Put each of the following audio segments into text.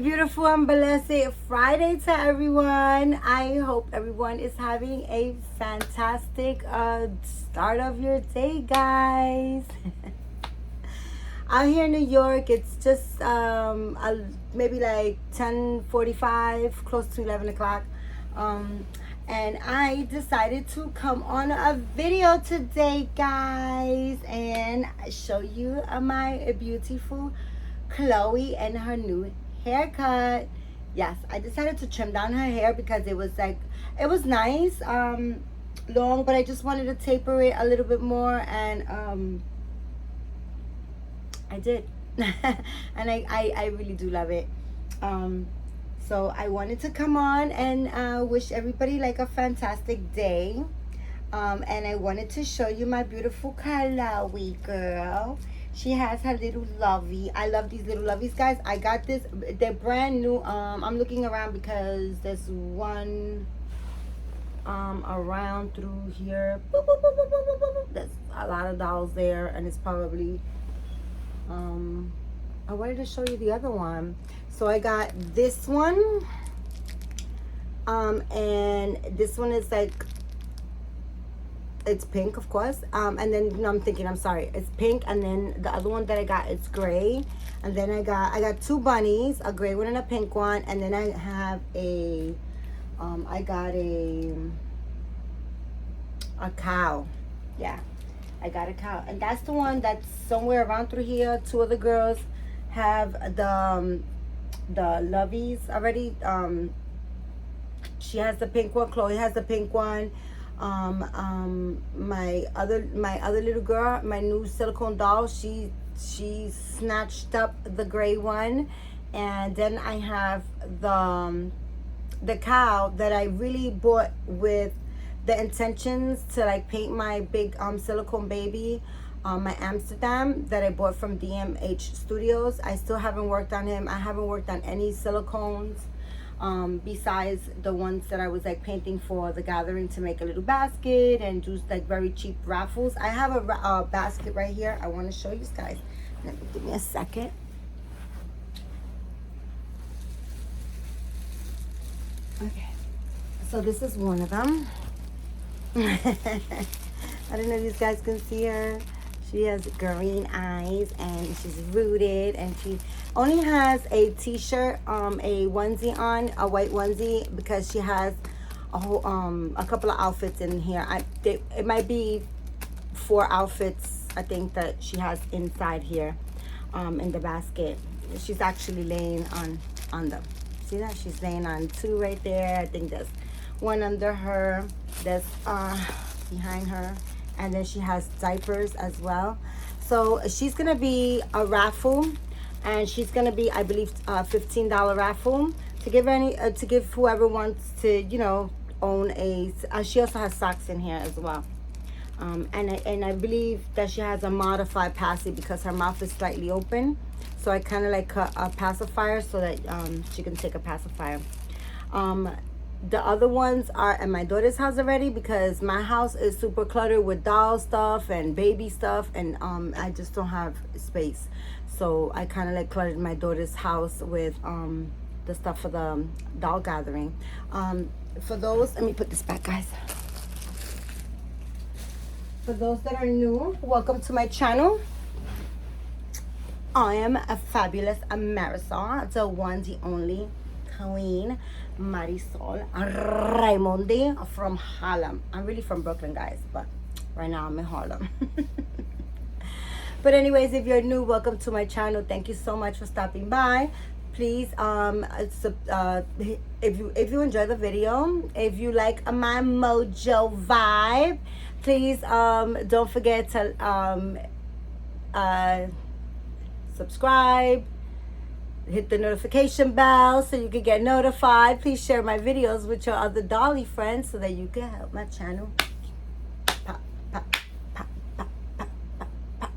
beautiful and blessed Friday to everyone. I hope everyone is having a fantastic start of your day, guys. Out here in New York, it's just maybe like 10:45, close to 11 o'clock. And I decided to come on a video today, guys, and show you my beautiful Chloe and her new haircut. Yes, I decided to trim down her hair because it was nice, long, but I just wanted to taper it a little bit more, and I did. And I really do love it. So I wanted to come on and wish everybody like a fantastic day. And I wanted to show you my beautiful Chloe girl. She has her little lovey. I love these little loveys, guys. I got this. They're brand new. I'm looking around because there's one around through here. Boop, boop, boop, boop, boop, boop, boop. There's a lot of dolls there, and it's probably I wanted to show you the other one. So I got this one, and this one is like, it's pink, of course, and then I'm sorry, it's pink, and then the other one that I got is gray, and then I got two bunnies, a gray one and a pink one, and then I have I got a cow. Yeah, I got a cow, and that's the one that's somewhere around through here. Two of the girls have the loveys already. She has the pink one. Chloe has the pink one. My other little girl, my new silicone doll, she snatched up the gray one, and then I have the cow that I really bought with the intentions to like paint my big silicone baby, my Amsterdam, that I bought from DMH Studios. I still haven't worked on him. I haven't worked on any silicones besides the ones that I was like painting for the gathering to make a little basket and do like very cheap raffles. I have a basket right here. I want to show you guys. Give me a second. Okay, so this is one of them. I don't know if you guys can see her. She has green eyes and she's rooted, and she only has a t-shirt, a onesie on, a white onesie, because she has a whole a couple of outfits in here. It might be 4 outfits, I think, that she has inside here, in the basket. She's actually laying on them. See that? She's laying on 2 right there. I think there's one under her, that's behind her, and then she has diapers as well. So she's gonna be a raffle, and she's gonna be, I believe, a $15 raffle to give whoever wants to, you know, own a. She also has socks in here as well, and I believe that she has a modified passy because her mouth is slightly open. So I kind of like cut a pacifier so that she can take a pacifier. The other ones are at my daughter's house already because my house is super cluttered with doll stuff and baby stuff, and I just don't have space. So I kind of like cluttered my daughter's house with the stuff for the doll gathering. For those, let me put this back, guys. For those that are new, welcome to my channel. I am a fabulous Marisol, the one, the only Queen Marisol Raimondi from Harlem. I'm really from Brooklyn, guys, but right now I'm in Harlem. But anyways, if you're new, welcome to my channel. Thank you so much for stopping by. Please, if you enjoy the video, if you like my mojo vibe, please don't forget to subscribe, hit the notification bell so you can get notified. Please share my videos with your other Dolly friends so that you can help my channel pop, pop, pop, pop, pop, pop, pop.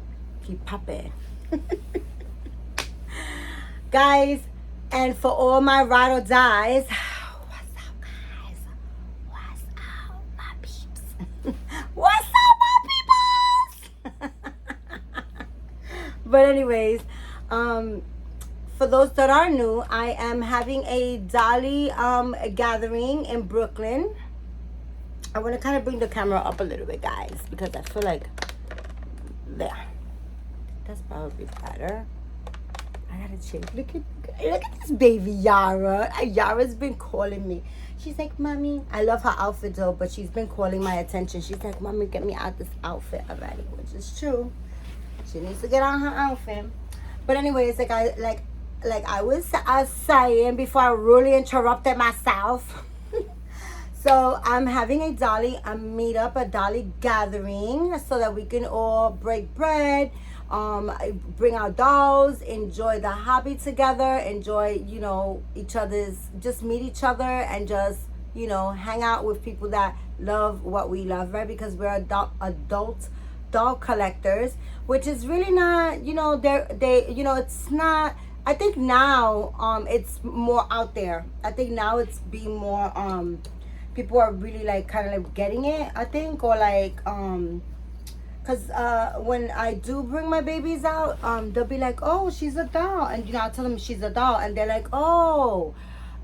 Keep popping. Guys, and for all my ride or dies, what's up, guys? What's up, my peeps? What's up, my peoples? But anyways, for those that are new, I am having a Dolly gathering in Brooklyn. I want to kind of bring the camera up a little bit, guys, because I feel like there. That's probably better. I gotta change. Look at this baby Yara. Yara's been calling me. She's like, Mommy, I love her outfit though, but she's been calling my attention. She's like, Mommy, get me out this outfit already, which is true. She needs to get on her outfit. But anyways, like I was saying before I really interrupted myself. So I'm having a meetup, a Dolly gathering, so that we can all break bread, bring our dolls, enjoy the hobby together, enjoy, each other's, just meet each other and just, hang out with people that love what we love, right? Because we're adult doll collectors, which is really not, it's not. I think now it's more out there. I think now it's being more people are really like kind of like getting it, I think, or like because when I do bring my babies out, they'll be like, oh, she's a doll, and I tell them she's a doll, and they're like, oh,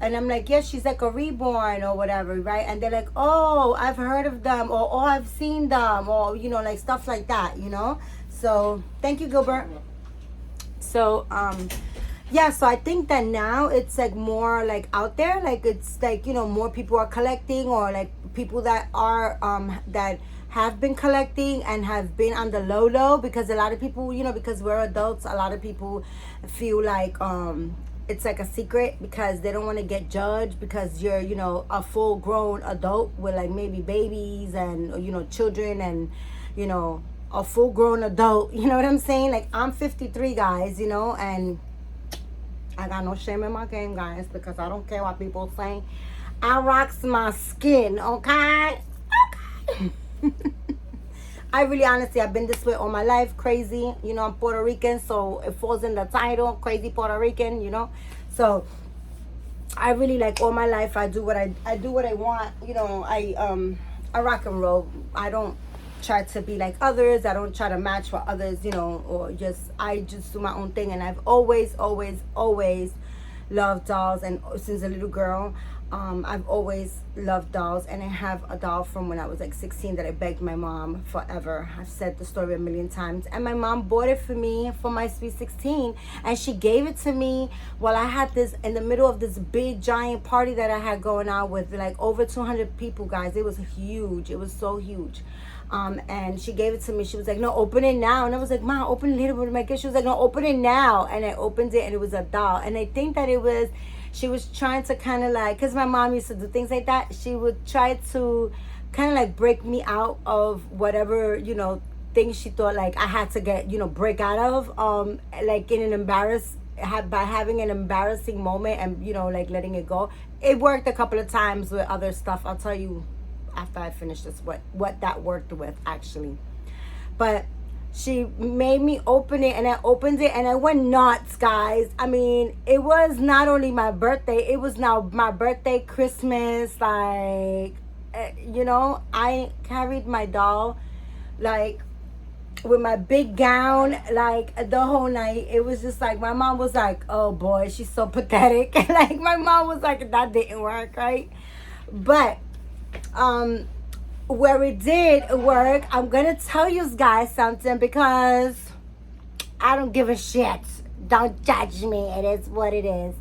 and I'm like, yes, she's like a reborn or whatever, right? And they're like, oh, I've heard of them, or oh, I've seen them, or like stuff like that, So thank you, Gilbert. So yeah, so I think that now it's like more like out there, like it's like, more people are collecting, or like people that are that have been collecting and have been on the low, because a lot of people, because we're adults, a lot of people feel like it's like a secret because they don't want to get judged, because you're, a full grown adult with like maybe babies and, children and, a full grown adult, you know what I'm saying? Like I'm 53, guys, and I got no shame in my game, guys, because I don't care what people say. I rocks my skin, okay? Okay. I really, honestly, I've been this way all my life, crazy. I'm Puerto Rican, so it falls in the title, crazy Puerto Rican, So I really, like, all my life, I do what I want. I rock and roll. I don't try to be like others. I don't try to match what others, or I just do my own thing. And I've always loved dolls, and since a little girl, I've always loved dolls, and I have a doll from when I was like 16 that I begged my mom forever. I've said the story a million times, and my mom bought it for me for my sweet 16, and she gave it to me while I had this in the middle of this big giant party that I had going on with like over 200 people, guys. It was huge. It was so huge. And she gave it to me. She was like, no, open it now. And I was like, Mom, open it later with my gift. She was like, no, open it now. And I opened it, and it was a doll. And I think that she was trying to kind of like, because my mom used to do things like that. She would try to kind of like break me out of whatever, things she thought like I had to get, break out of, like in an by having an embarrassing moment and, like letting it go. It worked a couple of times with other stuff. I'll tell you after I finish this what that worked with, actually. But she made me open it, and I opened it, and I went nuts, guys. I mean, it was not only my birthday, it was now my birthday, Christmas, like, I carried my doll, like, with my big gown, like, the whole night. It was just like, my mom was like, oh boy, she's so pathetic. Like, my mom was like, that didn't work, right? But where it did work, I'm gonna tell you guys something, because I don't give a shit. Don't judge me. It is what it is.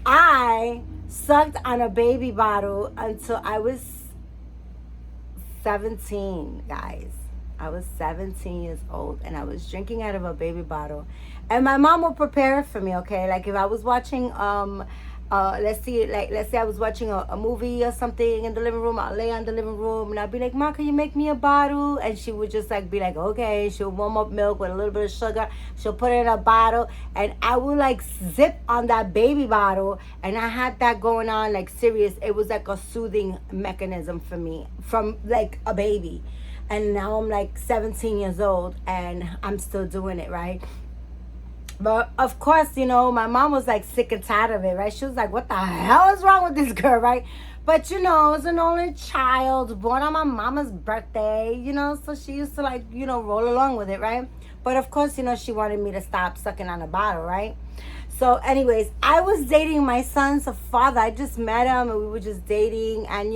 I sucked on a baby bottle until I was 17, guys. I was 17 years old, and I was drinking out of a baby bottle, and my mom would prepare it for me, okay? Like if I was watching let's say I was watching a movie or something in the living room, I'll lay on the living room and I'll be like, Mom, can you make me a bottle? And she would just like be like, okay. She'll warm up milk with a little bit of sugar, she'll put it in a bottle, and I would like zip on that baby bottle, and I had that going on like serious. It was like a soothing mechanism for me from like a baby. And now I'm like 17 years old, and I'm still doing it, right? But of course, my mom was like sick and tired of it, right? She was like, what the hell is wrong with this girl, right? But as an only child born on my mama's birthday, so she used to like, roll along with it, right? But of course, she wanted me to stop sucking on a bottle, right? So, anyways, I was dating my son's father. I just met him and we were just dating. And,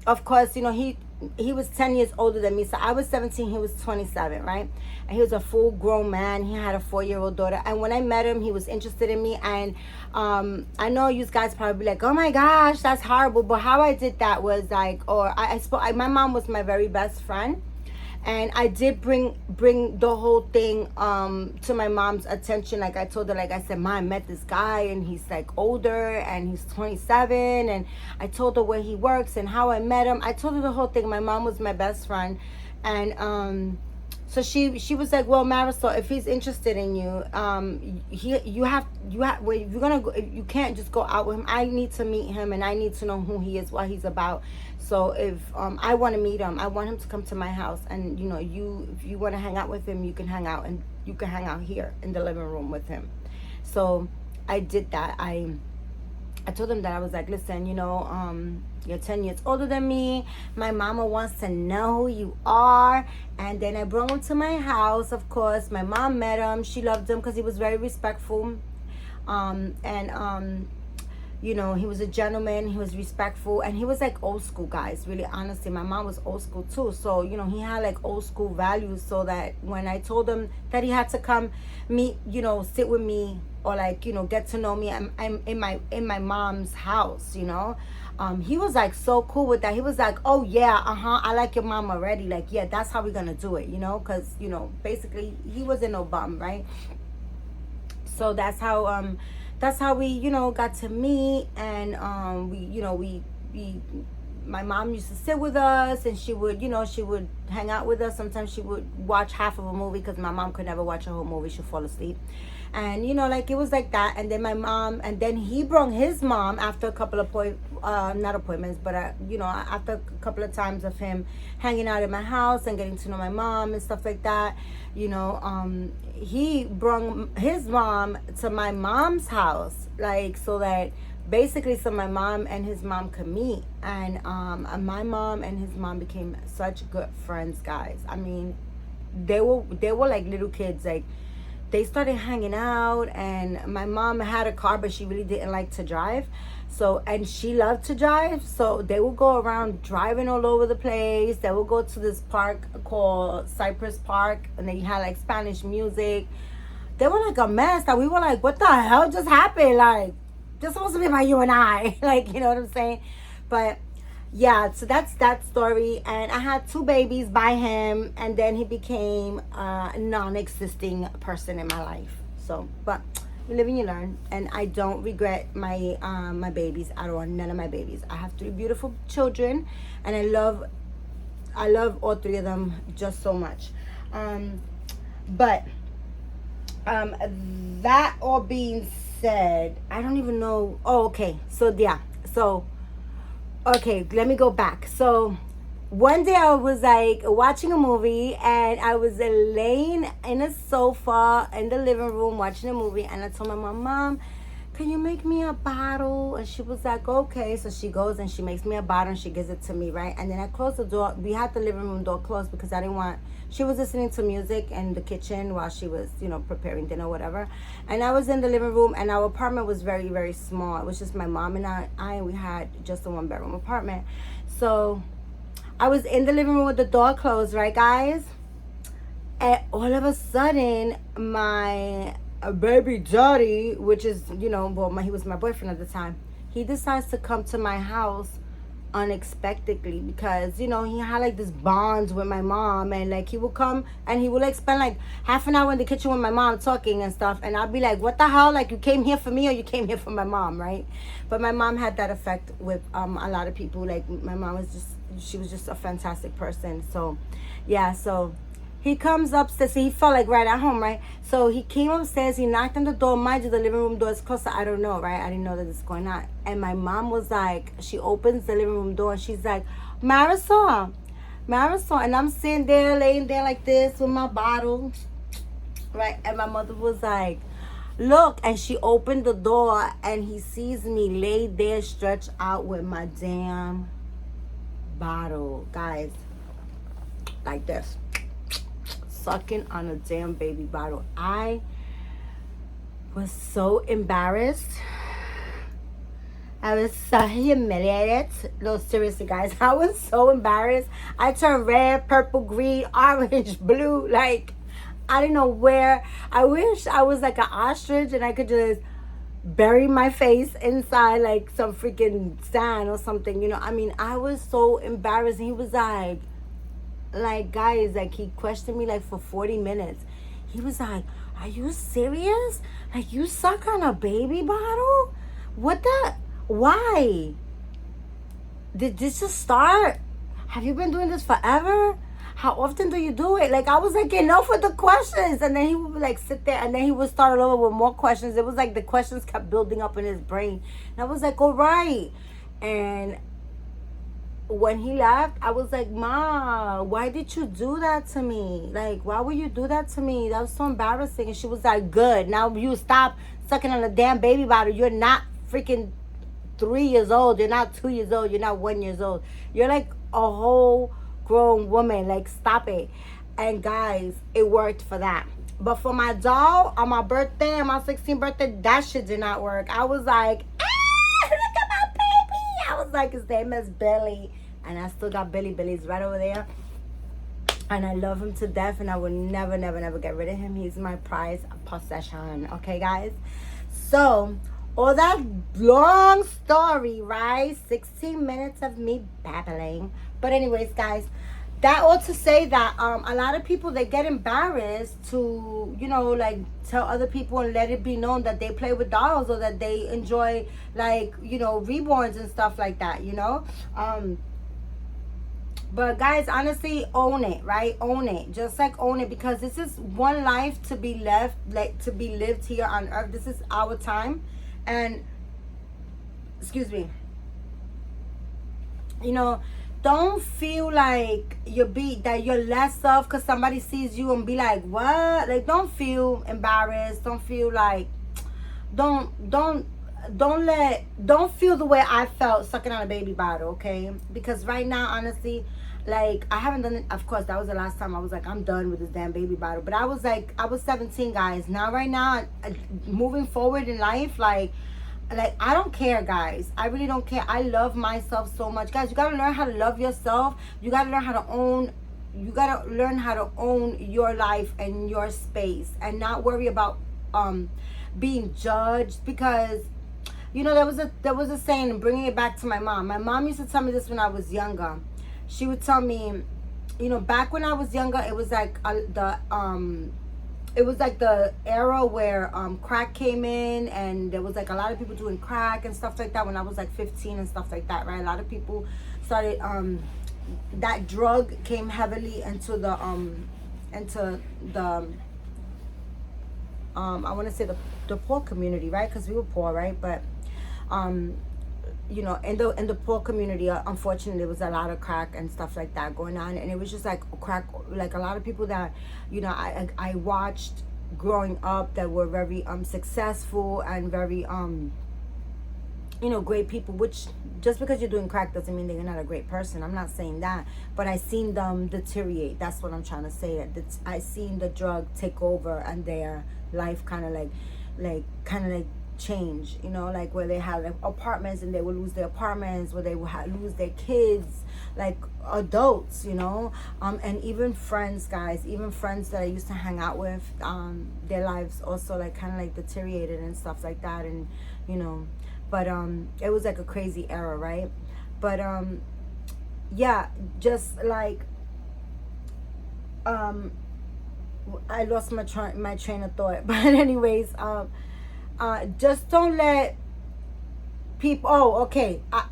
of course, he was 10 years older than me. So I was 17, he was 27, right? And he was a full grown man. He had a 4-year-old daughter. And when I met him, he was interested in me. And I know you guys probably be like, oh my gosh, that's horrible. But how I did that was like, my mom was my very best friend. And I did bring the whole thing to my mom's attention. Like I told her, like I said, Mom, I met this guy and he's like older and he's 27. And I told her where he works and how I met him. I told her the whole thing. My mom was my best friend. And so she was like, well, Marisol, if he's interested in you, well, if you're gonna go, you can't just go out with him. I need to meet him and I need to know who he is, what he's about. So if I want to meet him, I want him to come to my house, and if you want to hang out with him, you can hang out, and you can hang out here in the living room with him. So I did that. I told him that I was like, listen, you're 10 years older than me. My mama wants to know who you are. And then I brought him to my house, of course. My mom met him. She loved him because he was very respectful. He was a gentleman. He was respectful. And he was like old school, guys. Really, honestly, my mom was old school too. So, he had like old school values, so that when I told him that he had to come meet, sit with me, or like, get to know me, I'm in my mom's house, he was like so cool with that. He was like, oh yeah, I like your mom already. Like, yeah, that's how we're gonna do it, because basically he wasn't no bum, right? So that's how we got to meet. And my mom used to sit with us, and she would hang out with us. Sometimes she would watch half of a movie, because my mom could never watch a whole movie. She'd fall asleep. And like it was like that. And then then he brought his mom after a couple of not appointments, but after a couple of times of him hanging out at my house and getting to know my mom and stuff like that. He brought his mom to my mom's house, like, so that basically so my mom and his mom could meet. And my mom and his mom became such good friends, guys. I mean, they were like little kids. Like, they started hanging out, and my mom had a car, but she really didn't like to drive. So, and she loved to drive. So they would go around driving all over the place. They would go to this park called Cypress Park, and they had like Spanish music. They were like a mess that we were like, what the hell just happened? Like, this supposed to be about you and I. Like, you know what I'm saying? But yeah, so that's that story. And I had 2 babies by him, and then he became a non-existing person in my life. So, but you live and you learn, and I don't regret my my babies at all. None of my babies. I have 3 beautiful children, and I love all 3 of them just so much. But that all being said, I don't even know. Oh, okay. So yeah. So okay, let me go back. So one day I was like watching a movie, and I was laying in a sofa in the living room watching a movie, and I told my Mom, can you make me a bottle? And she was like, okay. So she goes and she makes me a bottle, and she gives it to me, right? And then I closed the door. We had the living room door closed because I didn't want, she was listening to music in the kitchen while she was, preparing dinner or whatever. And I was in the living room, and our apartment was very, very small. It was just my mom and I, and we had just a 1-bedroom apartment. So I was in the living room with the door closed, right, guys? And all of a sudden, my baby daddy, which is, he was my boyfriend at the time, he decides to come to my house unexpectedly, because he had like this bonds with my mom, and like he would come and he would like spend like half an hour in the kitchen with my mom talking and stuff, and I'd be like, what the hell, like, you came here for me or you came here for my mom, right? But my mom had that effect with a lot of people. Like, my mom was just a fantastic person. So yeah, so he comes upstairs. He felt like right at home, right? So he came upstairs. He knocked on the door. Mind you, the living room door is closed. So I don't know, right? I didn't know that this is going on. And my mom was like, she opens the living room door, and she's like, Marisol. And I'm sitting there, laying there like this with my bottle. right? And my mother was like, look, and she opened the door and he sees me laid there stretched out with my damn bottle, guys, like this, sucking on a damn baby bottle. I was so embarrassed. I was so humiliated. No, seriously, guys, I was so embarrassed. I turned red, purple, green, orange, blue. Like, I didn't know where. I wish I was like an ostrich and I could just bury my face inside like some freaking sand or something. You know, I mean, I was so embarrassed. He was like, guys, like, he questioned me like for 40 minutes. He was like, are you serious? Like, you suck on a baby bottle? What the? Why? Did this just start? Have you been doing this forever? How often do you do it? Like, I was like, enough with the questions. And then he would like sit there and then he would start all over with more questions. It was like the questions kept building up in his brain. And I was like, all right. And when he left, I was like, Ma, why did you do that to me? Like, why would you do that to me? That was so embarrassing. And she was like, good. Now you stop sucking on a damn baby bottle. You're not freaking 3 years old. You're not 2 years old. You're not 1 year old. You're like a whole grown woman. Like, stop it. And guys, it worked for that. But for my doll, on my birthday, on my 16th birthday, that shit did not work. I was like, look at my baby. I was like, his name is Billy. And I still got Billy. Billy's right over there. And I love him to death. And I will never, never, never get rid of him. He's my prized possession. Okay, guys? So, all that long story, right? 16 minutes of me babbling. But anyways, guys, that ought to say that a lot of people, they get embarrassed to, you know, like, tell other people and let it be known that they play with dolls or that they enjoy, like, you know, reborns and stuff like that, you know? But guys, honestly, own it, right? Own it. Just like own it, because this is one life to be left, like, to be lived here on earth. This is our time. And, excuse me, you know, don't feel like that you're less of because somebody sees you and be like, what? Like, don't feel embarrassed. Don't feel like, don't feel the way I felt sucking on a baby bottle, okay? Because right now, honestly, like, I haven't done it. Of course, that was the last time I was like, I'm done with this damn baby bottle. But I was like, I was 17, guys. Now, right now, moving forward in life, like, I don't care, guys. I really don't care. I love myself so much. Guys, you got to learn how to love yourself. You got to learn how to own. You got to learn how to own your life and your space and not worry about being judged. Because, you know, there was a saying, bringing it back to my mom. My mom used to tell me this when I was younger. She would tell me, you know, back when I was younger, it was like it was like the era where crack came in, and there was like a lot of people doing crack and stuff like that when I was like 15 and stuff like that, right? A lot of people started that drug came heavily into the I want to say the poor community, right? Because we were poor, right? But you know, in the poor community, unfortunately, there was a lot of crack and stuff like that going on, and it was just like crack, like a lot of people that, you know, I watched growing up that were very successful and very you know, great people. Which, just because you're doing crack doesn't mean that you're not a great person. I'm not saying that, but I seen them deteriorate. That's what I'm trying to say. That I seen the drug take over and their life kind of like change, you know, like where they had like apartments and they would lose their apartments, where they would lose their kids, like adults, you know, and even friends, guys, even friends that I used to hang out with, their lives also like kind of like deteriorated and stuff like that. And, you know, but it was like a crazy era, right? But yeah, just like I lost my train of thought. But anyways, just don't let people,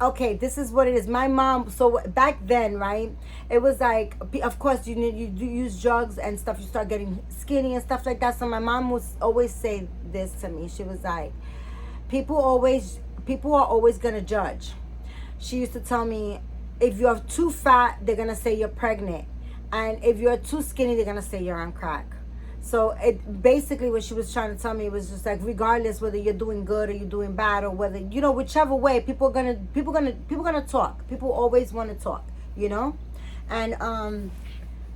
okay, this is what it is. My mom, so back then, right, it was like, of course, you use drugs and stuff, you start getting skinny and stuff like that. So my mom would always say this to me. She was like, people are always gonna judge. She used to tell me, if you're too fat, they're gonna say you're pregnant, and if you're too skinny, they're gonna say you're on crack. So it basically, what she was trying to tell me was just like, regardless whether you're doing good or you're doing bad, or whether, you know, whichever way, people gonna talk. People always want to talk, you know. And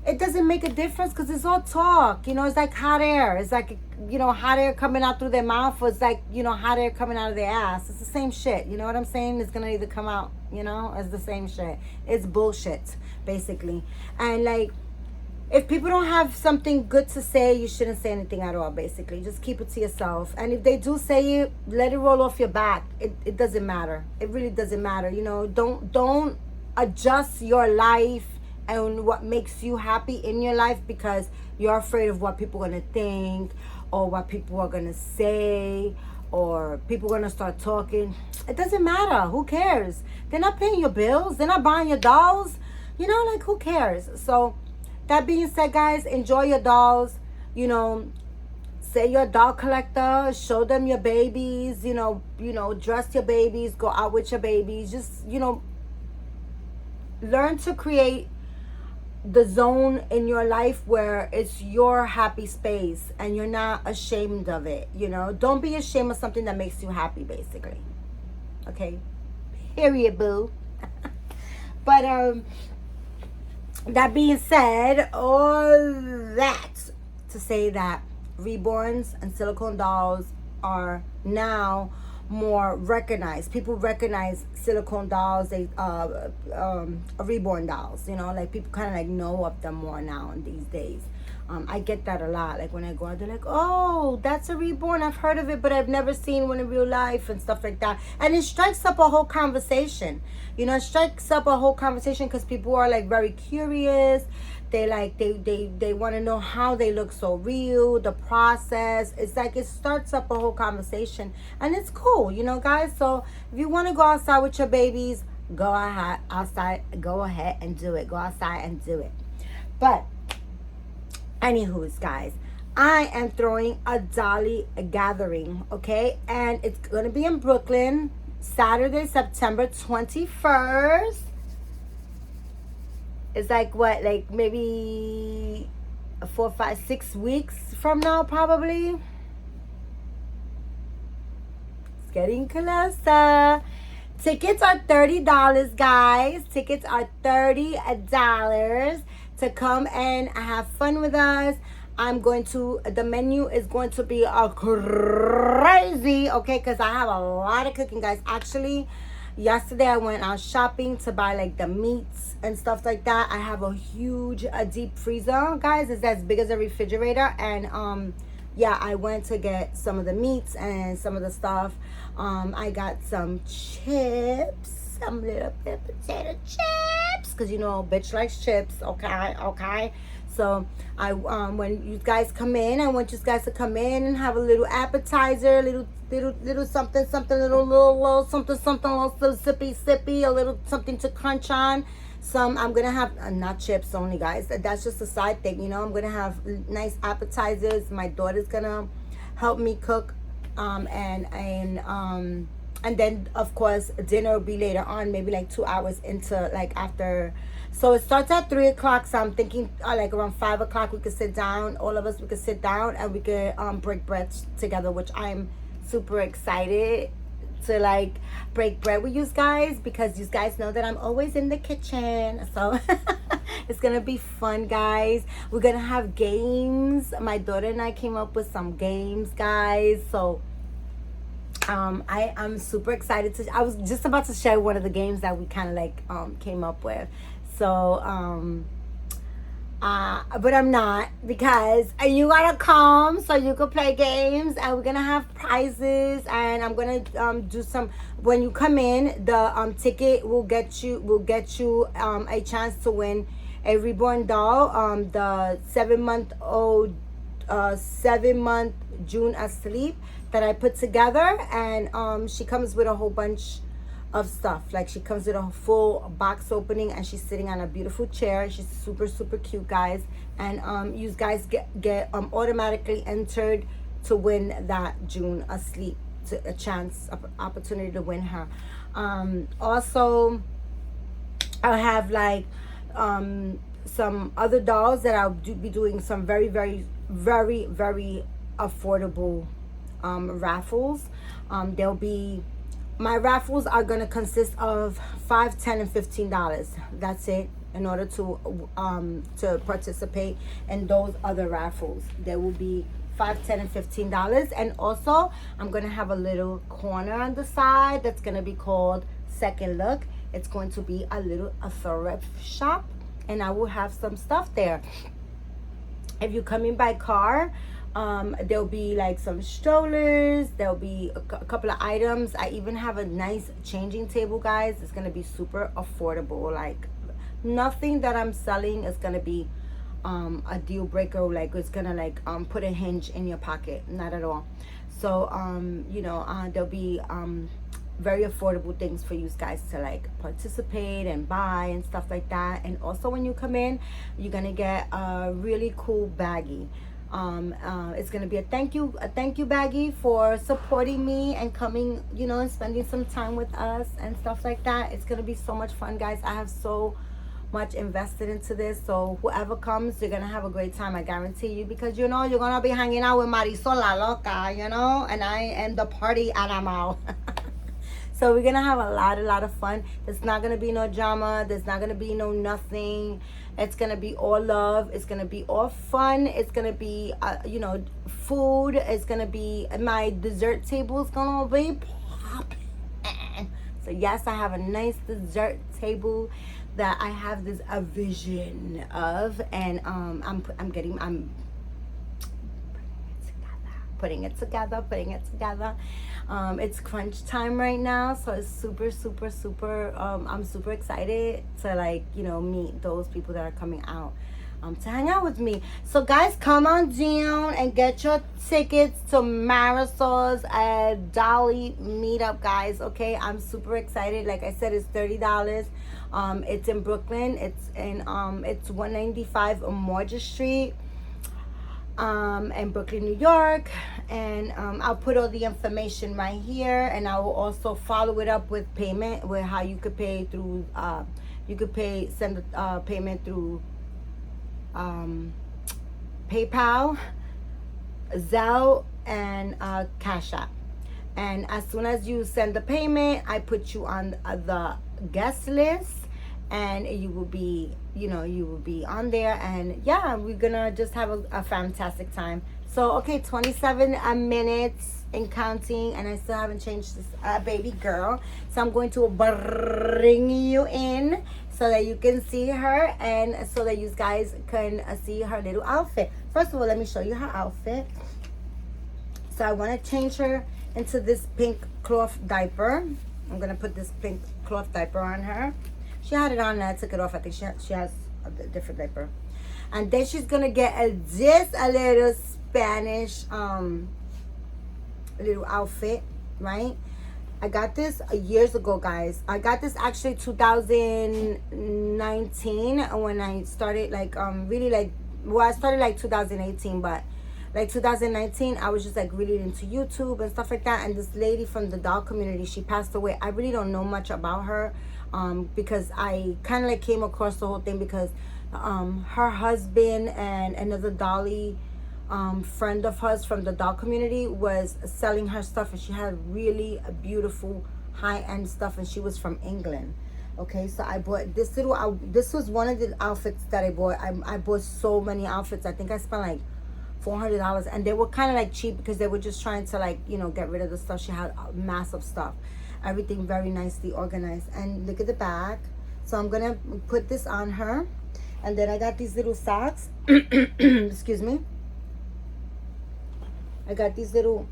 it doesn't make a difference because it's all talk, you know. It's like hot air. It's like, you know, hot air coming out through their mouth, or it's like, you know, hot air coming out of their ass. It's the same shit, you know what I'm saying? It's gonna either come out, you know, as the same shit. It's bullshit, basically. And like, if people don't have something good to say, you shouldn't say anything at all, basically. Just keep it to yourself. And if they do say it, let it roll off your back. It doesn't matter. It really doesn't matter. You know, don't adjust your life and what makes you happy in your life because you're afraid of what people are going to think, or what people are going to say, or people are going to start talking. It doesn't matter. Who cares? They're not paying your bills. They're not buying your dolls. You know, like, who cares? So, that being said, guys, enjoy your dolls. You know, say you're a doll collector. Show them your babies. You know, dress your babies. Go out with your babies. Just, you know, learn to create the zone in your life where it's your happy space and you're not ashamed of it. You know, don't be ashamed of something that makes you happy, basically. Okay? Period, boo. But, that being said, all that to say that reborns and silicone dolls are now more recognized. People recognize silicone dolls, reborn dolls, you know, like people kind of like know of them more now in these days. I get that a lot. Like when I go out, they're like, oh, that's a reborn. I've heard of it, but I've never seen one in real life and stuff like that. And it strikes up a whole conversation. You know, it strikes up a whole conversation because people are like very curious. They like, they want to know how they look so real, the process. It's like it starts up a whole conversation. And it's cool, you know, guys. So if you want to go outside with your babies, go ahead and do it. Go outside and do it. But anywho's, guys, I am throwing a Dolly gathering, okay? And it's going to be in Brooklyn, Saturday, September 21st. It's like, what, like maybe 4, 5, 6 weeks from now, probably. It's getting closer. Tickets are $30, guys. Tickets are $30 to come and have fun with us. The menu is going to be crazy, okay? Because I have a lot of cooking, guys. Actually, yesterday I went out shopping to buy like the meats and stuff like that. I have a huge deep freezer, guys. It's as big as a refrigerator. And yeah, I went to get some of the meats and some of the stuff. I got some chips, some little bit of potato chips, because you know, bitch likes chips, okay. So when you guys come in, I want you guys to come in and have a little appetizer, little something, little something, little sippy, a little something to crunch on. I'm gonna have not chips only, guys. That's just a side thing, you know. I'm gonna have nice appetizers. My daughter's gonna help me cook, and then of course dinner will be later on, maybe like 2 hours into, like, after. So it starts at 3 o'clock. So I'm thinking like around 5 o'clock we could sit down. All of us, we could sit down and we could break bread together, which I'm super excited to like break bread with you guys, because you guys know that I'm always in the kitchen. So it's gonna be fun, guys. We're gonna have games. My daughter and I came up with some games, guys. So I'm super excited I was just about to share one of the games that we kind of like came up with. So but I'm not, because you gotta come so you can play games, and we're gonna have prizes, and I'm gonna do some. When you come in, the ticket will get you a chance to win a reborn doll, the 7-month June asleep that I put together. And she comes with a whole bunch of stuff. Like, she comes with a full box opening, and she's sitting on a beautiful chair. She's super cute, guys. And you guys get automatically entered to win that June asleep, to a chance, opportunity to win her. Also, I have like some other dolls that I'll be doing some very, very, very, very affordable raffles. There'll be, my raffles are going to consist of $5, $10, and $15. That's it. In order to participate in those other raffles, there will be $5, $10, and $15. And also, I'm gonna have a little corner on the side that's gonna be called Second Look. It's going to be a thrift shop, and I will have some stuff there. If you're coming by car, there'll be like some strollers, there'll be a couple of items. I even have a nice changing table, guys. It's gonna be super affordable. Like, nothing that I'm selling is gonna be a deal breaker, like it's gonna like put a hinge in your pocket. Not at all. So there'll be very affordable things for you guys to like participate and buy and stuff like that. And also, when you come in, you're gonna get a really cool baggie. It's gonna be a thank you baggie for supporting me and coming, and spending some time with us and stuff like that. It's gonna be so much fun, guys. I have so much invested into this, so whoever comes, you're gonna have a great time, I guarantee you, because you're gonna be hanging out with Marisol La Loca, and I am the party animal. So we're gonna have a lot of fun. There's not gonna be no drama, there's not gonna be no nothing. It's gonna be all love, it's gonna be all fun, it's gonna be food, it's gonna be, my dessert table is gonna be popping. So yes, I have a nice dessert table that I have this a vision of, and I'm putting it together. It's crunch time right now, so it's super I'm super excited to meet those people that are coming out to hang out with me. So guys, come on down and get your tickets to Marisol's Dolly Meetup, guys. Okay, I'm super excited. Like I said, it's $30. It's in Brooklyn. It's 195 Morges Street, in Brooklyn, New York. And I'll put all the information right here, and I will also follow it up with payment, with how you could pay through send the payment through PayPal, Zelle, and Cash App. And as soon as you send the payment, I put you on the guest list, and you will be on there. And yeah, we're gonna just have a fantastic time. So okay, 27 minutes and counting, and I still haven't changed this baby girl. So I'm going to bring you in so that you can see her, and so that you guys can see her little outfit. First of all, let me show you her outfit. So I want to change her into this pink cloth diaper. I'm gonna put this pink cloth diaper on her. She had it on, and I took it off. I think she has a different diaper. And then she's gonna get a little Spanish little outfit, right? I got this years ago, guys. I got this actually 2019 when I started I started 2018, but like 2019, I was just like really into YouTube and stuff like that. And this lady from the doll community, she passed away. I really don't know much about her, because I kind of like came across the whole thing because her husband and another Dolly friend of hers from the doll community was selling her stuff, and she had really beautiful high-end stuff, and she was from England. Okay, so I bought this this was one of the outfits that I bought. I bought so many outfits. I think I spent like $400, and they were kind of like cheap because they were just trying to get rid of the stuff. She had massive stuff, everything very nicely organized. And look at the back. So I'm gonna put this on her, and then I got these little socks. Excuse me. I got these little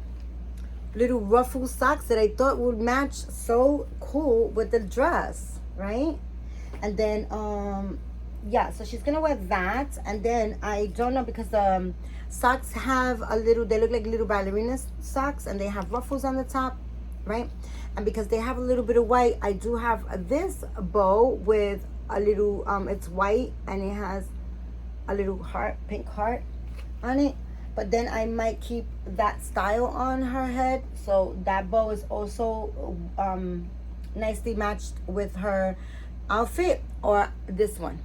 ruffle socks that I thought would match so cool with the dress, right? And then yeah, so she's gonna wear that. And then I don't know, because socks have they look like little ballerina socks, and they have ruffles on the top, right? And because they have a little bit of white, I do have this bow with a little it's white, and it has a little pink heart on it. But then I might keep that style on her head, so that bow is also nicely matched with her outfit, or this one.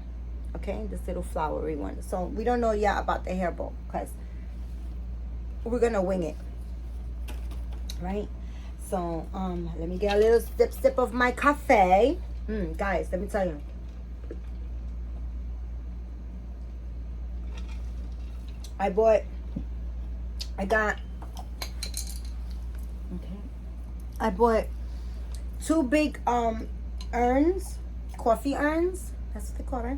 Okay, this little flowery one. So we don't know yet about the hair bow because we're gonna wing it, right? So let me get a little sip of my cafe. Guys, let me tell you, I bought two big urns, coffee urns. That's what they call it.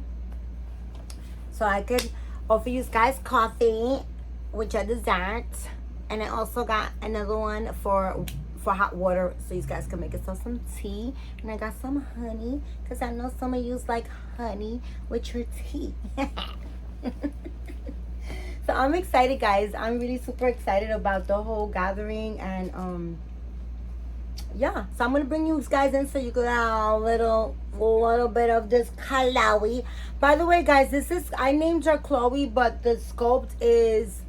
So I could offer you guys coffee with your desserts. And I also got another one for hot water, so you guys can make yourself some tea. And I got some honey, because I know some of you like honey with your tea. So I'm excited, guys. I'm really super excited about the whole gathering. And yeah, so I'm gonna bring you guys in so you could have a little bit of this Chloe. By the way, guys, I named her Chloe, but the sculpt is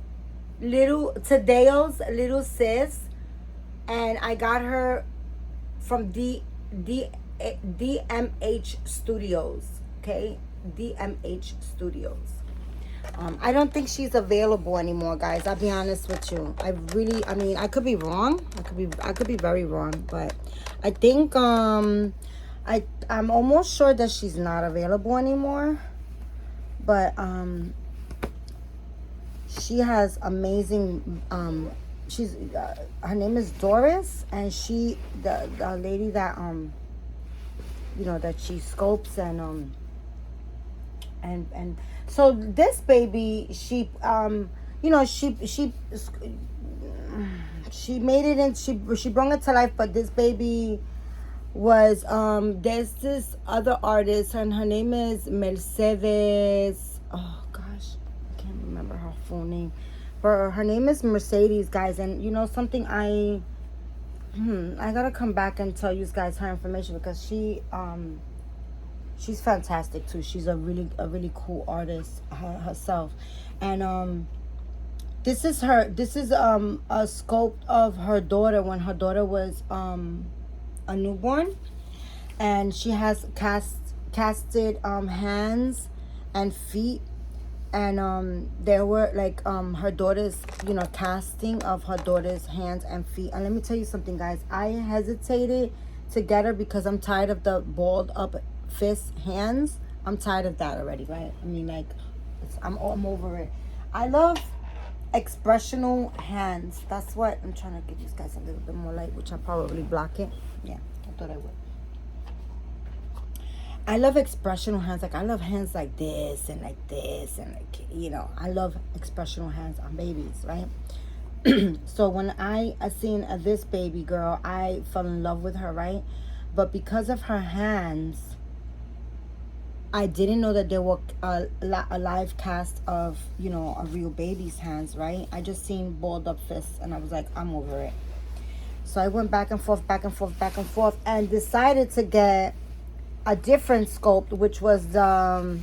Tadeo's little sis, and I got her from DMH Studios. Okay, DMH Studios. I don't think she's available anymore, guys. I'll be honest with you. I mean, I could be wrong. I could be very wrong, but I think I'm almost sure that she's not available anymore. But she has amazing she's her name is Doris, and the lady that that she sculpts and so this baby, she made it in, she brought it to life. But this baby was there's this other artist, and her name is Mercedes. Oh gosh, I can't remember her full name, but her name is Mercedes, guys. And something, I gotta come back and tell you guys her information, because she's fantastic too. She's a really cool artist herself. And this is a sculpt of her daughter when her daughter was a newborn, and she has casted hands and feet. And there were like her daughter's casting of her daughter's hands and feet. And let me tell you something, guys, I hesitated to get her because I'm tired of the balled up fist hands. I'm tired of that already, right? I mean, like, I'm over it. I love expressional hands. That's what I'm trying to give you guys a little bit more light, which I'll probably block it. Yeah, I thought I would. I love expressional hands. Like, I love hands like this and like this, and like, I love expressional hands on babies, right? So when I seen this baby girl, I fell in love with her, right? But because of her hands, I didn't know that there were a live cast of, a real baby's hands, right? I just seen balled up fists, and I was like, I'm over it. So I went back and forth, and decided to get a different sculpt, which was the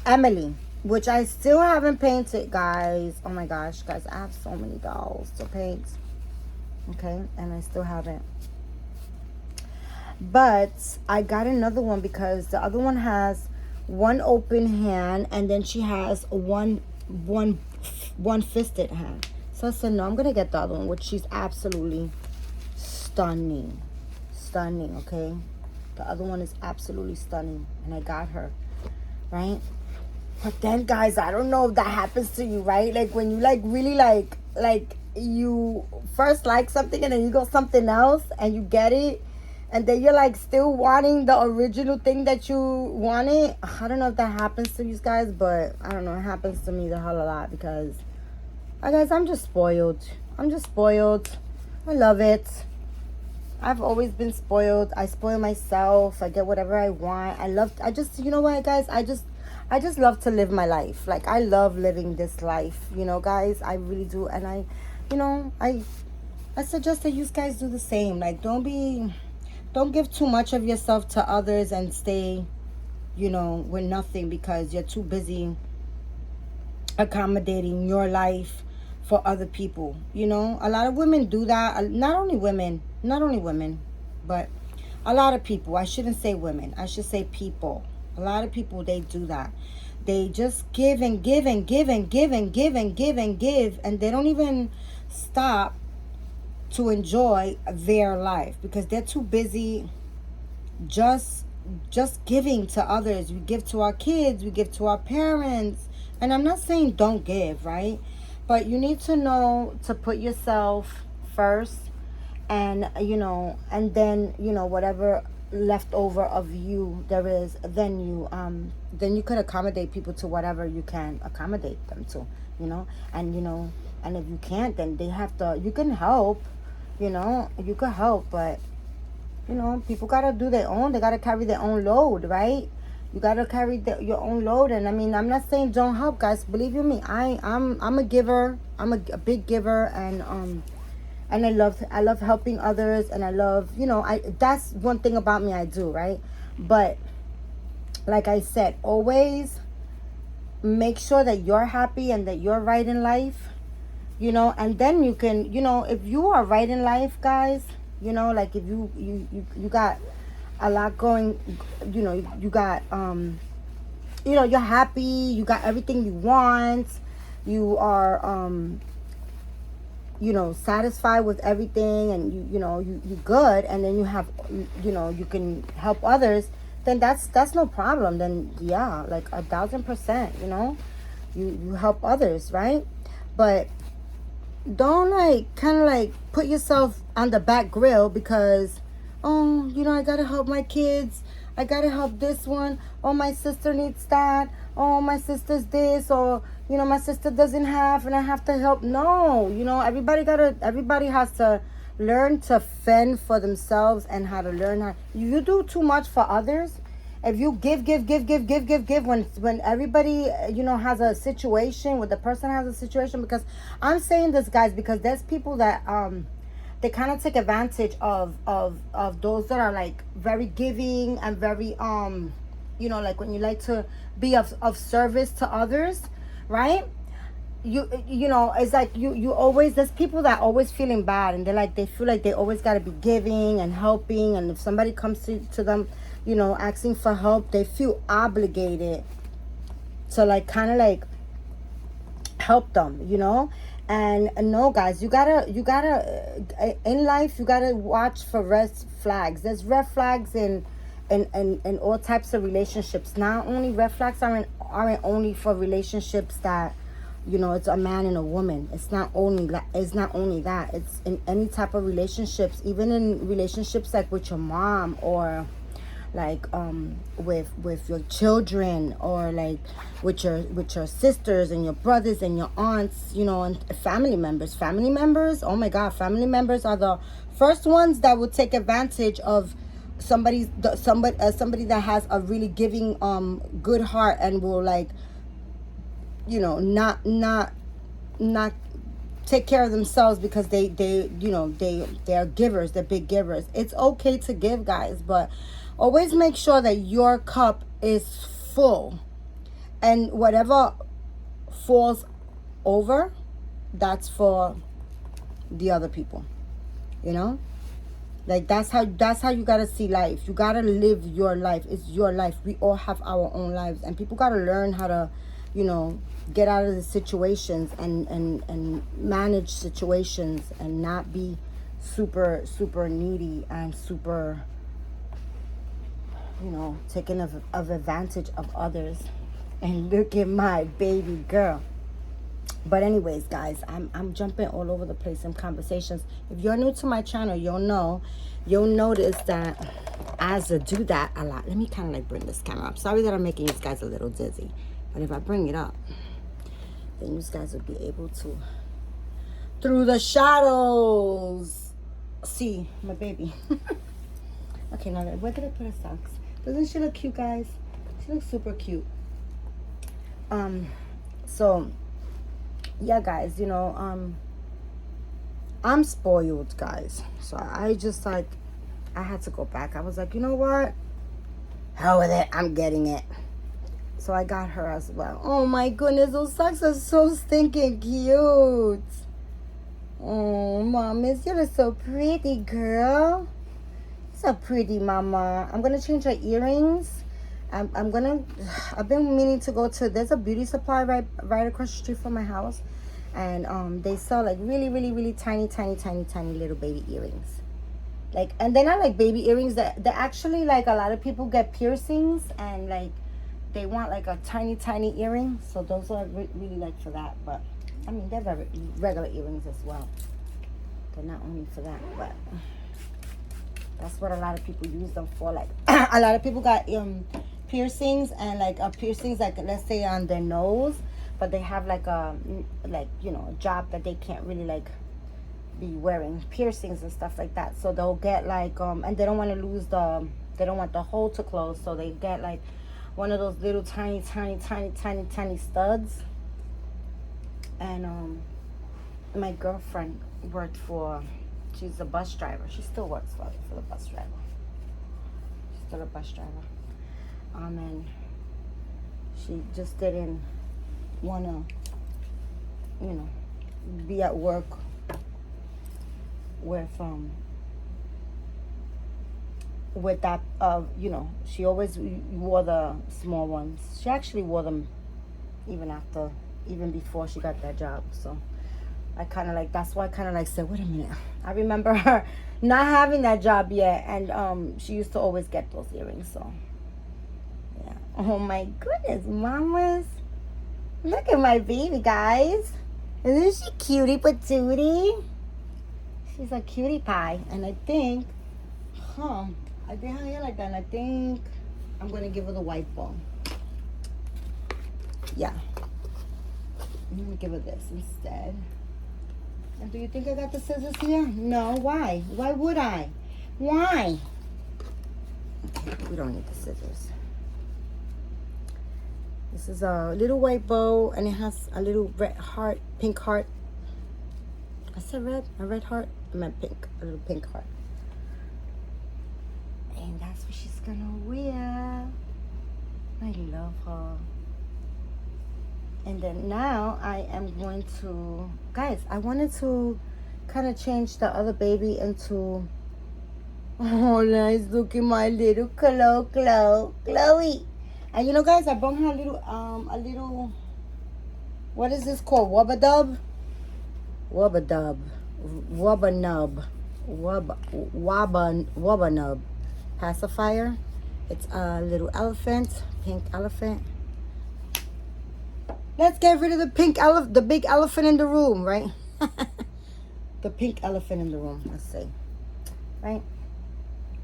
Emily, which I still haven't painted, guys. Oh my gosh, guys, I have so many dolls to paint. Okay, and I still haven't. But I got another one because the other one has one open hand, and then she has one fisted hand. So I said, no, I'm gonna get the other one, which she's absolutely stunning, okay? The other one is absolutely stunning, and I got her, right? But then, guys, I don't know if that happens to you, right? Like, when you really like you first like something, and then you go something else and you get it, and then you're like still wanting the original thing that you wanted. I don't know if that happens to you guys, but I don't know, it happens to me the hell a lot, because guys, I'm just spoiled. I love it. I've always been spoiled. I spoil myself. I get whatever I want. I just, you know what, guys? I just love to live my life. Like, I love living this life, guys. I really do. And I suggest that you guys do the same. Like, don't give too much of yourself to others and stay, with nothing, because you're too busy accommodating your life for other people. A lot of women do that. Not only women, but a lot of people. I shouldn't say women, I should say people. A lot of people, they do that. they just give and give and give and give and give and give and give, and they don't even stop to enjoy their life because they're too busy just giving to others. We give to our kids, we give to our parents, and I'm not saying don't give, right? But you need to know to put yourself first, and and then whatever leftover of you there is, then you could accommodate people to whatever you can accommodate them to, and if you can't, then they have to, you can help, you could help, but people gotta do their own, they gotta carry their own load, right? You gotta carry your own load. And I mean, I'm not saying don't help, guys. Believe you me, I'm a giver. I'm a big giver, and I love helping others, and I love, that's one thing about me I do, right? But like I said, always make sure that you're happy and that you're right in life, and then you can, if you are right in life, guys, like if you got a lot going, you got you're happy, you got everything you want, you are satisfied with everything, and you good, and then you have, you can help others, then that's no problem. Then yeah, like 1,000%, you help others, right? But don't kind of put yourself on the back grill because, oh, I gotta help my kids, I gotta help this one, oh, my sister needs that, oh, my sister's this, or my sister doesn't have and I have to help. No, everybody has to learn to fend for themselves, and how to learn how. You do too much for others, if you give when everybody has a situation, when the person has a situation, because I'm saying this, guys, because there's people that they kind of take advantage of those that are like very giving and very like when you like to be of service to others, right? It's like you always, there's people that always feeling bad, and they feel like they always got to be giving and helping, and if somebody comes to them asking for help, they feel obligated to kind of help them, and no, guys, you gotta in life, you gotta watch for red flags. There's red flags in all types of relationships. Not only red flags aren't only for relationships that it's a man and a woman. It's not only that. It's in any type of relationships, even in relationships like with your mom, or with your children, or with your sisters and your brothers and your aunts, and family members. Oh my God, family members are the first ones that will take advantage of somebody that has a really giving good heart, and will not take care of themselves because they are givers, they're big givers. It's okay to give, guys, but always make sure that your cup is full, and whatever falls over, that's for the other people, that's how you gotta see life. You gotta live your life. It's your life. We all have our own lives, and people gotta learn how to get out of the situations and manage situations, and not be super needy and super taking of advantage of others. And look at my baby girl. But anyways, guys, I'm jumping all over the place in conversations. If you're new to my channel, you'll notice that as I do that a lot. Let me kind of bring this camera up. Sorry that I'm making you guys a little dizzy, but if I bring it up, then you guys will be able to, through the shadows, see my baby. Okay, now where did I put her socks? Doesn't she look cute, guys? She looks super cute. So yeah, guys, I'm spoiled, guys. So I just I had to go back. I was like, you know what? Hell with it. I'm getting it. So I got her as well. Oh my goodness, those socks are so stinking cute. Oh, Mom, you look so pretty, girl. So pretty, Mama. I'm gonna change her earrings I've been meaning to go to, there's a beauty supply right across the street from my house. And they sell like really, really, really tiny, tiny, tiny, tiny little baby earrings. Like, and they're not like baby earrings, that they're actually like, a lot of people get piercings and like they want like a tiny, tiny earring. So those are really like for that. But I mean, they're very regular earrings as well. They're not only for that, but that's what a lot of people use them for. Like a lot of people got piercings and like piercings, like let's say on their nose, but they have like a a job that they can't really like be wearing piercings and stuff like that. So they'll get like and they don't want to lose they don't want the hole to close, so they get like one of those little tiny, tiny, tiny, tiny, tiny studs. And my girlfriend worked for, she's a bus driver. She still works for the bus driver. She's still a bus driver. And she just didn't want to, be at work with that, she always wore the small ones. She actually wore them even before she got that job. So I kind of like, that's why I kind of like said, wait a minute. I remember her not having that job yet, and she used to always get those earrings. So yeah. Oh my goodness, mamas. Look at my baby, guys. Isn't she cutie patootie? She's a cutie pie. And I think her hair like that, and I think I'm gonna give her the white bow. Yeah. I'm gonna give her this instead. And do you think I got the scissors here? No. Why? Why would I? Why? Okay, we don't need the scissors. This is a little white bow, and it has a little red heart, pink heart. I said red? A red heart? I meant pink. A little pink heart. And that's what she's gonna wear. I love her. And then now I am going to, guys, I wanted to kind of change the other baby into, oh, nice, look at my little Chloe. And guys, I brought her a little, what is this called? Wubba nub pacifier. It's a little elephant, pink elephant. Let's get rid of the big elephant in the room, right? The pink elephant in the room. Let's see. Right?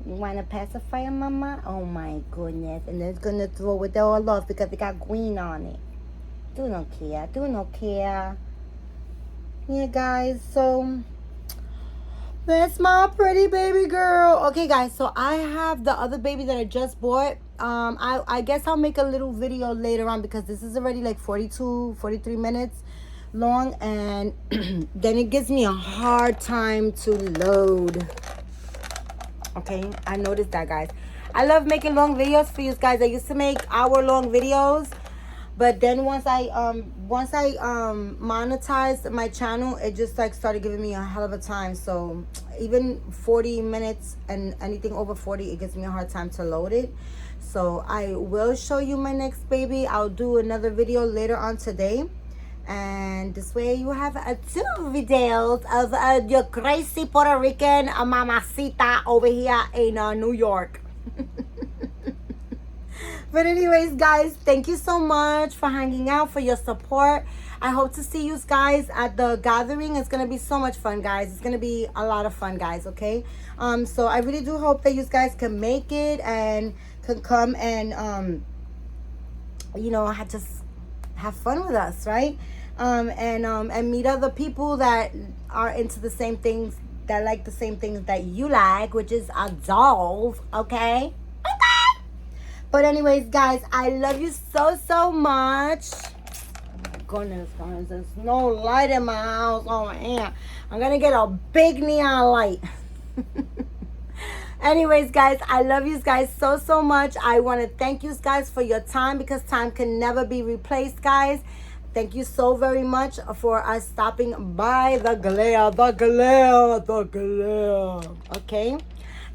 You want a pacifier, mama? Oh my goodness. And then it's going to throw it all off because it got green on it. Do not care. Yeah, guys. So that's my pretty baby girl. Okay, guys. So I have the other baby that I just bought. I guess I'll make a little video later on because this is already like 43 minutes long, and then it gives me a hard time to load. Okay, I noticed that, guys. I love making long videos for you guys. I used to make hour-long videos, but then once I monetized my channel, it just like started giving me a hell of a time. So even 40 minutes and anything over 40, it gives me a hard time to load it. So I will show you my next baby. I'll do another video later on today. And this way you have 2 videos of your crazy Puerto Rican mamacita over here in New York. But anyways, guys, thank you so much for hanging out, for your support. I hope to see you guys at the gathering. It's going to be so much fun, guys. It's going to be a lot of fun, guys, okay? So I really do hope that you guys can make it and can come and, just have fun with us, right? And meet other people that are into the same things, that like the same things that you like, which is dolls, okay? But anyways, guys, I love you so much. Oh my goodness, guys, there's no light in my house. Oh man, I'm gonna get a big neon light. Anyways, guys, I love you guys so much. I want to thank you guys for your time, because time can never be replaced, guys. Thank you so very much for us stopping by the glare. Okay?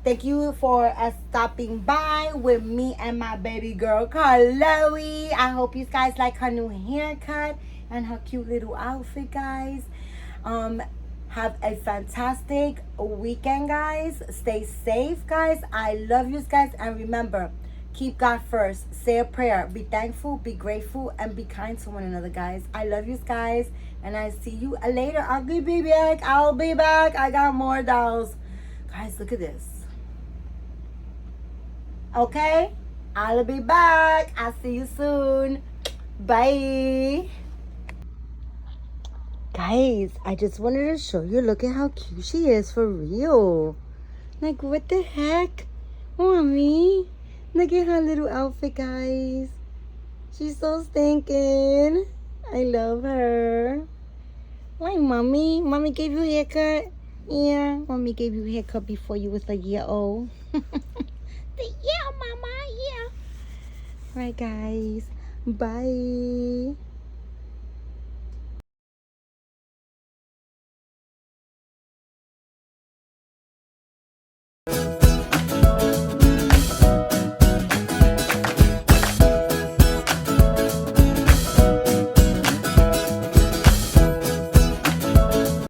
Thank you for stopping by with me and my baby girl, Chloe. I hope you guys like her new haircut and her cute little outfit, guys. Have a fantastic weekend, guys. Stay safe, guys. I love you guys. And remember, keep God first. Say a prayer. Be thankful, be grateful, and be kind to one another, guys. I love you guys. And I see you later. I'll be back. I'll be back. I got more dolls. Guys, look at this. Okay? I'll be back. I'll see you soon. Bye. Guys, I just wanted to show you. Look at how cute she is for real. Like, what the heck? Mommy. Look at her little outfit, guys. She's so stinking. I love her. Why, Mommy? Mommy gave you a haircut? Yeah, Mommy gave you a haircut before you was a year old. Yeah, Mama, yeah. Right, guys. Bye.